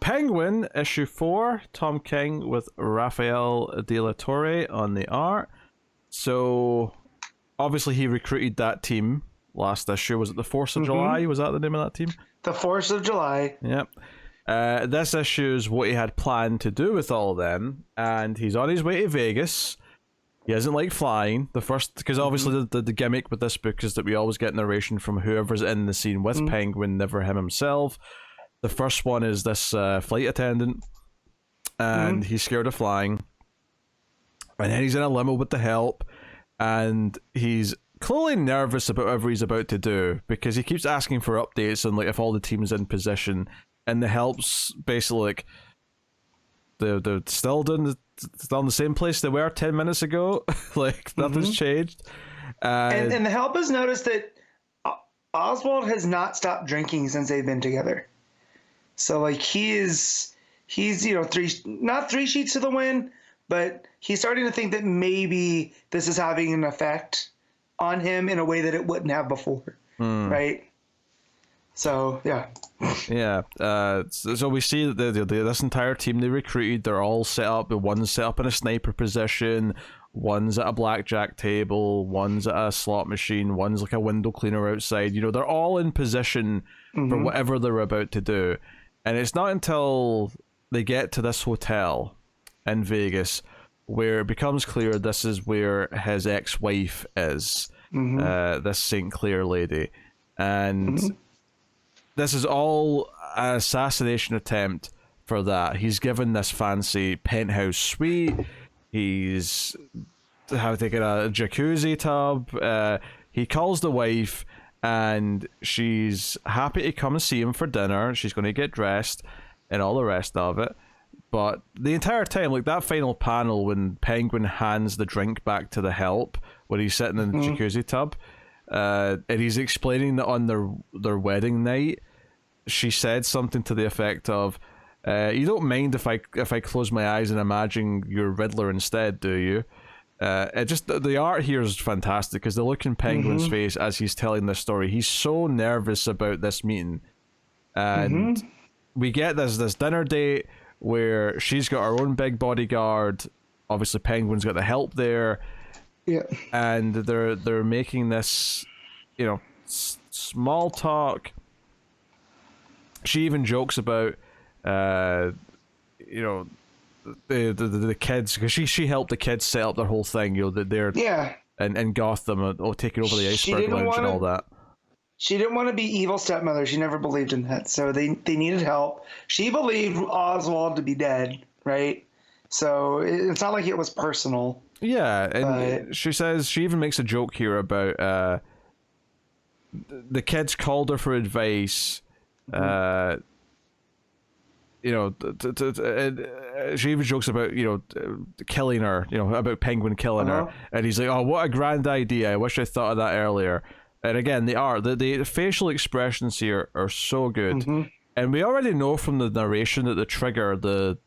Penguin, issue 4, Tom King with Rafael De La Torre on the art. So, obviously he recruited that team last issue. Was it the Force of July? Was that the name of that team? The Force of July. Yep. This issue is what he had planned to do with all of them, and he's on his way to Vegas. He doesn't like flying. The first, because obviously the gimmick with this book is that we always get narration from whoever's in the scene with Penguin, never him himself. The first one is this flight attendant, and he's scared of flying. And then he's in a limo with the help, and he's clearly nervous about whatever he's about to do, because he keeps asking for updates on like if all the team's in position, and the help's basically like they're still in the same place they were 10 minutes ago. Like nothing's changed. And the help has noticed that Oswald has not stopped drinking since they've been together. So like he's not three sheets to the wind, but he's starting to think that maybe this is having an effect on him in a way that it wouldn't have before, right? So yeah. So we see that this entire team they recruited, they're all set up. One's set up in a sniper position, one's at a blackjack table, one's at a slot machine, one's like a window cleaner outside. They're all in position for whatever they're about to do. And it's not until they get to this hotel in Vegas where it becomes clear this is where his ex-wife is, this St. Clair lady. And this is all an assassination attempt for that. He's given this fancy penthouse suite. He's taken a jacuzzi tub. He calls the wife, and she's happy to come and see him for dinner. She's going to get dressed and all the rest of it. But the entire time, like that final panel when Penguin hands the drink back to the help, when he's sitting in the jacuzzi tub, and he's explaining that on their wedding night, she said something to the effect of, "You don't mind if I close my eyes and imagine you're Riddler instead, do you?" The art here is fantastic, because the look in Penguin's face as he's telling this story, he's so nervous about this meeting, and we get this dinner date where she's got her own big bodyguard. Obviously, Penguin's got the help there. Yeah, and they're making this, small talk. She even jokes about, the kids, because she helped the kids set up their whole thing. That they're in Gotham, taking over the iceberg lounge and all that. She didn't want to be evil stepmother. She never believed in that. So they needed help. She believed Oswald to be dead, right? So it's not like it was personal. Yeah, and she says, she even makes a joke here about the kids called her for advice. She even jokes about, killing her, about Penguin killing her. And he's like, "Oh, what a grand idea. I wish I thought of that earlier." And again, the facial expressions here are so good. And we already know from the narration that the trigger, the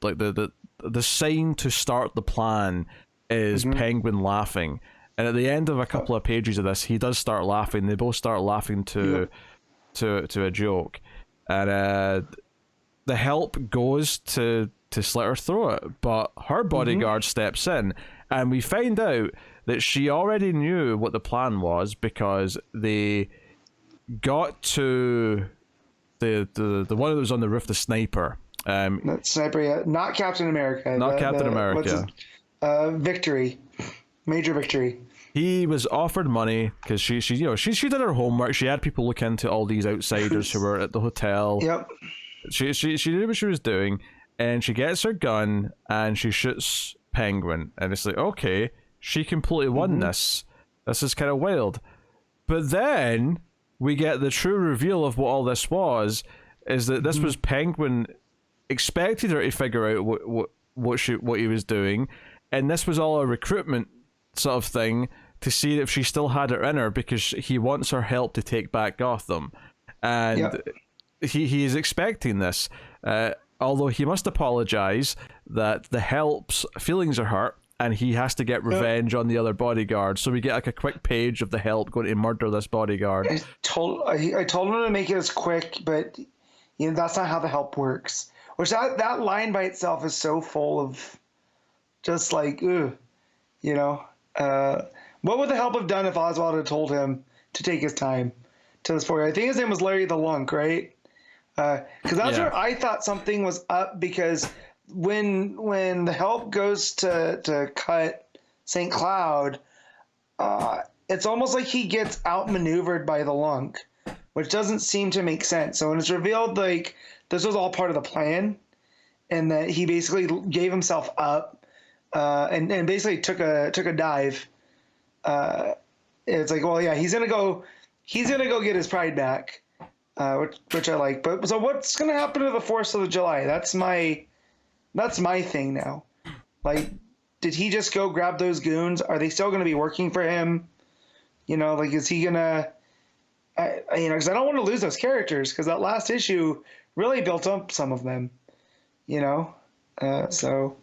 sign to start the plan is Penguin laughing. And at the end of a couple of pages of this, he does start laughing. They both start laughing to a joke. And the help goes to slit her throat, but her bodyguard steps in, and we find out that she already knew what the plan was, because they got to the one that was on the roof, the sniper. Not sniper yet. Not Captain America. Not Captain America. Victory. Major Victory. He was offered money because she did her homework. She had people look into all these outsiders who were at the hotel. Yep. She knew what she was doing, and she gets her gun and she shoots Penguin, and it's like, okay, she completely won this. This is kind of wild. But then we get the true reveal of what all this was, is that this was Penguin expected her to figure out what he was doing, and this was all a recruitment sort of thing to see if she still had it in her, because he wants her help to take back Gotham. And he is expecting this, although he must apologize that the help's feelings are hurt and he has to get revenge on the other bodyguard. So we get like a quick page of the help going to murder this bodyguard. I told him to make it as quick, but that's not how the help works. which that line by itself is so full of just like, ugh, you know. What would the help have done if Oswald had told him to take his time to this point? I think his name was Larry the Lunk, right? Because that's where I thought something was up, because when the help goes to cut St. Cloud, it's almost like he gets outmaneuvered by the Lunk, which doesn't seem to make sense. So when it's revealed like this was all part of the plan, and that he basically gave himself up, and basically took a dive, it's like, well, yeah, he's gonna go get his pride back, which I like. But so what's gonna happen to the 4th of July? That's my thing now. Like, did he just go grab those goons? Are they still gonna be working for him? You know, like, is he gonna? Because I don't want to lose those characters, because that last issue really built up some of them. You know, so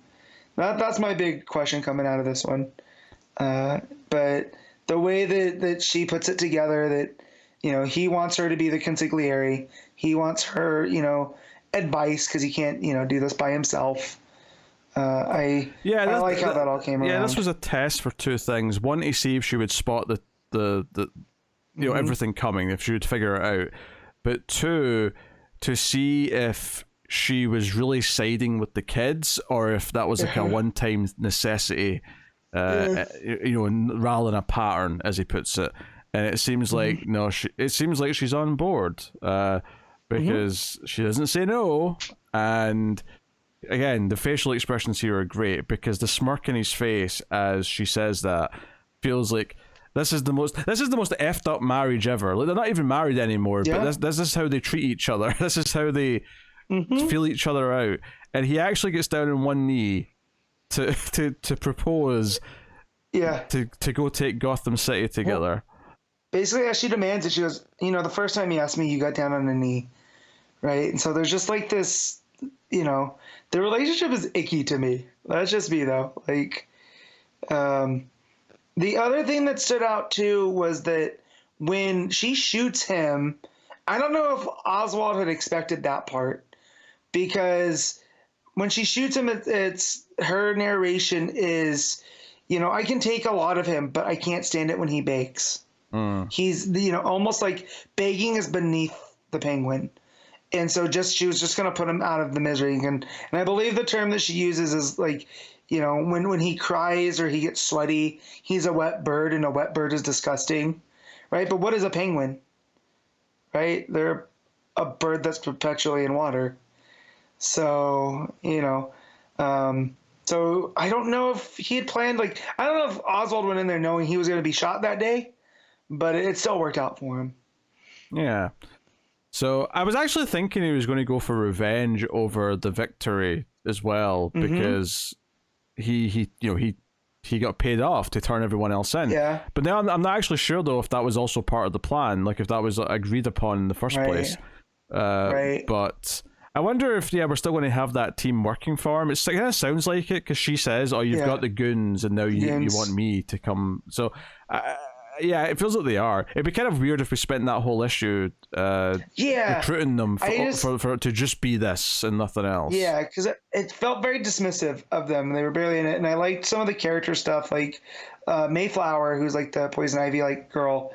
that's my big question coming out of this one. But the way that she puts it together, that, you know, he wants her to be the consigliere. He wants her, you know, advice, because he can't, you know, do this by himself. I like how that all came around. Yeah, this was a test for two things. One, to see if she would spot the you know, everything coming, if she would figure it out. But two, to see if she was really siding with the kids, or if that was like a one-time necessity, you know, rather than a pattern, as he puts it. And it seems like it seems like she's on board, because she doesn't say no. And again, the facial expressions here are great, because the smirk in his face as she says that feels like this is the most effed up marriage ever. Like, they're not even married anymore, but this is how they treat each other. This is how they feel each other out. And he actually gets down on one knee to propose, to go take Gotham City together. Well, basically, as she demands it, she goes, you know, the first time you asked me, you got down on a knee, right? And so there's just like this, you know, the relationship is icky to me. That's just me, though. Like, the other thing that stood out too was that when she shoots him, I don't know if Oswald had expected that part, because when she shoots him, it's her narration is, you know, I can take a lot of him, but I can't stand it when he begs. He's, you know, almost like begging is beneath the Penguin. And so she was just going to put him out of the misery. And I believe the term that she uses is like, you know, when he cries or he gets sweaty, he's a wet bird, and a wet bird is disgusting, right? But what is a penguin, right? They're a bird that's perpetually in water. So, you know, so I don't know if he had planned, like, I don't know if Oswald went in there knowing he was going to be shot that day, but it still worked out for him. Yeah. So I was actually thinking he was going to go for revenge over the victory as well, because he got paid off to turn everyone else in. Yeah. But now I'm not actually sure though if that was also part of the plan, like if that was agreed upon in the first place. Right. But I wonder if we're still going to have that team working for him. It kind of sounds like it, because she says, "Oh, you've got the goons, and now you want me to come." So. It feels like they are. It'd be kind of weird if we spent that whole issue recruiting them for to just be this and nothing else. Yeah, because it felt very dismissive of them. They were barely in it, and I liked some of the character stuff, like Mayflower, who's like the Poison Ivy like girl,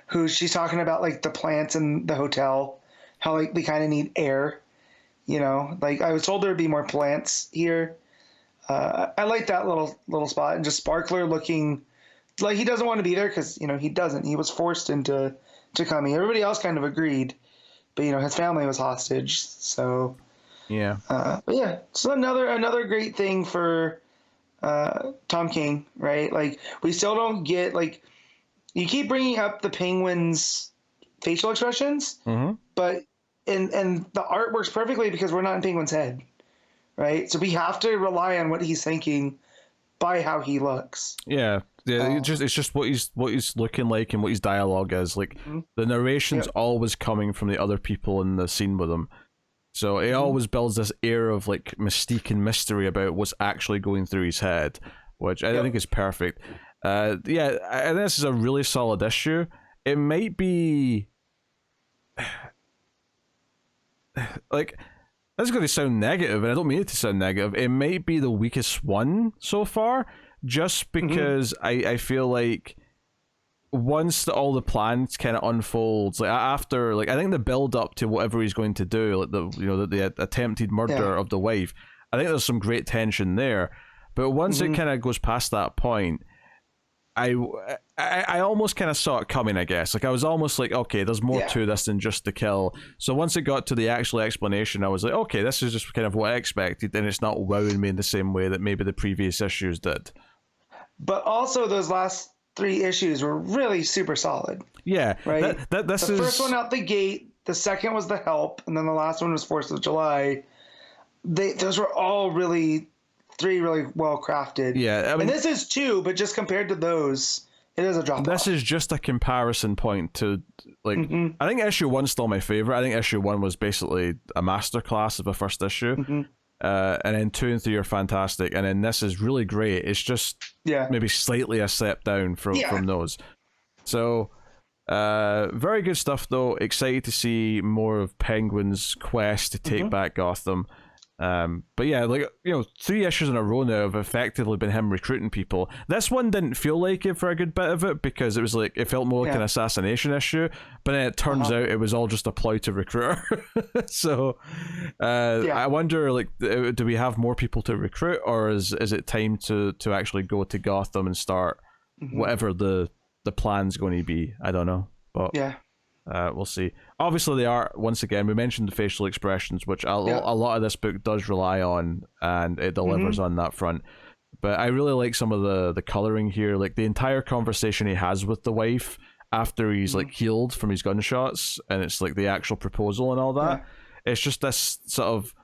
who she's talking about like the plants in the hotel, how like they kind of need air, you know. Like I was told there'd be more plants here. I like that little spot, and just Sparkler looking. Like he doesn't want to be there because, you know, he doesn't. He was forced into coming. Everybody else kind of agreed, but, you know, his family was hostage. So yeah. But yeah, so another great thing for Tom King, right? Like we still don't get, like, you keep bringing up the Penguin's facial expressions, but and the art works perfectly because we're not in Penguin's head, right? So we have to rely on what he's thinking by how he looks. Yeah. It's just what he's looking like and what his dialogue is. Like the narration's always coming from the other people in the scene with him, so it always builds this air of like mystique and mystery about what's actually going through his head, which I think is perfect. And this is a really solid issue. It might be like this is going to sound negative, and I don't mean it to sound negative. It might be the weakest one so far, just because I feel like once all the plans kind of unfolds, like after, like I think the build up to whatever he's going to do, like the attempted murder of the wife, I think there's some great tension there. But once it kind of goes past that point, I almost kind of saw it coming, I guess. Like I was almost like, okay, there's more to this than just the kill. So once it got to the actual explanation, I was like, okay, this is just kind of what I expected, and it's not wowing me in the same way that maybe the previous issues did. But also those last 3 issues were really super solid. Yeah, right. This the first one out the gate, the second was The Help, and then the last one was 4th of July. Those were all really 3 really well crafted. Yeah, I mean, and this is 2, but just compared to those, it is a drop. This is just a comparison point to, like, I think issue 1's still my favorite. I think issue 1 was basically a masterclass of a first issue. And then 2 and 3 are fantastic, and then this is really great. It's just maybe slightly a step down from those. So very good stuff though. Excited to see more of Penguin's quest to take back Gotham. But yeah, like, 3 issues in a row now have effectively been him recruiting people. This one didn't feel like it for a good bit of it, because it was like, it felt more like an assassination issue, but then it turns out it was all just a ploy to recruit her. So I wonder, like, do we have more people to recruit, or is it time to actually go to Gotham and start whatever the plan's going to be? I don't know, but we'll see. Obviously, the art, once again, we mentioned the facial expressions, which a lot of this book does rely on, and it delivers on that front. But I really like some of the coloring here, like the entire conversation he has with the wife after he's like healed from his gunshots, and it's like the actual proposal and all that. It's just this sort of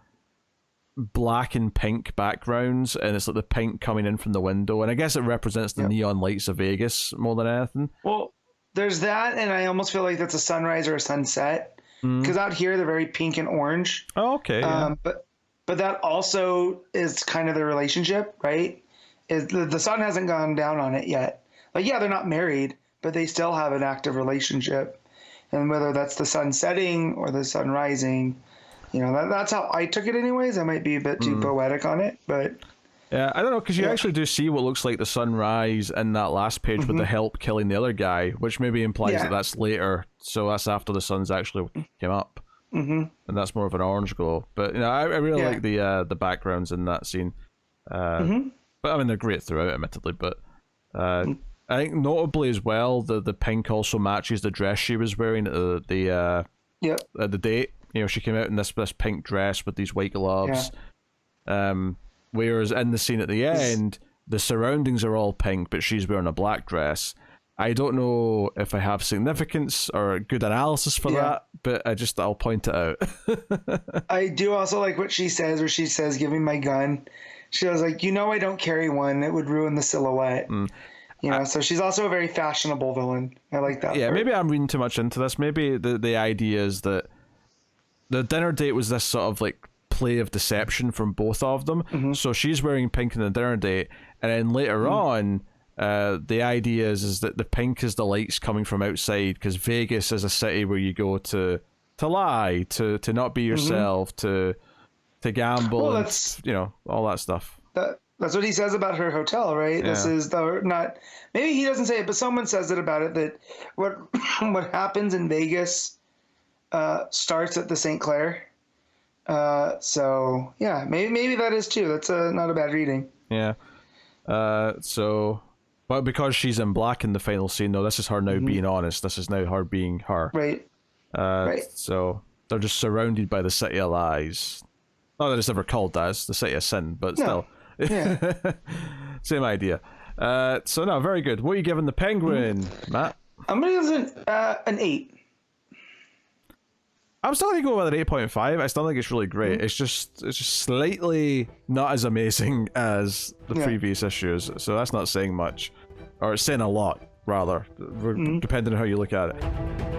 black and pink backgrounds, and it's like the pink coming in from the window, and I guess it represents the neon lights of Vegas more than anything. Well, there's that, and I almost feel like that's a sunrise or a sunset, because out here they're very pink and orange. Oh, okay. But that also is kind of the relationship, right? Is the sun hasn't gone down on it yet. Like, they're not married, but they still have an active relationship, and whether that's the sun setting or the sun rising, that's how I took it. Anyways, I might be a bit too poetic on it, but. Yeah, I don't know, because you actually do see what looks like the sunrise in that last page with the Help killing the other guy, which maybe implies that that's later, so that's after the sun's actually came up, and that's more of an orange glow. But I really like the backgrounds in that scene. But I mean, they're great throughout, admittedly. But I think notably as well, the pink also matches the dress she was wearing at the date. She came out in this pink dress with these white gloves. Whereas in the scene at the end, the surroundings are all pink, but she's wearing a black dress. I don't know if I have significance or good analysis for that, but I'll point it out. I do also like what she says, where she says, "Give me my gun." She was like, I don't carry one. It would ruin the silhouette. So she's also a very fashionable villain. I like that. Yeah, maybe I'm reading too much into this. Maybe the idea is that the dinner date was this sort of like play of deception from both of them. So she's wearing pink in the dinner date, and then later on, the idea is that the pink is the lights coming from outside, because Vegas is a city where you go to lie, to not be yourself, to gamble, well, and, all that stuff. That's what he says about her hotel, right? This is not, maybe he doesn't say it, but someone says it about it, that what happens in Vegas starts at the St. Clair. So yeah, maybe that is too. That's not a bad reading. Yeah. But because she's in black in the final scene, though, this is her now being honest. This is now her being her. Right. Right. So they're just surrounded by the city of lies. Not that it's ever called that. It's the city of sin, but still. Yeah. Same idea. So no, very good. What are you giving the Penguin, Matt? I'm gonna give it an 8. I'm still going to go with an 8.5. I still think it's really great. It's just slightly not as amazing as the previous issues, so that's not saying much. Or it's saying a lot, rather, depending on how you look at it.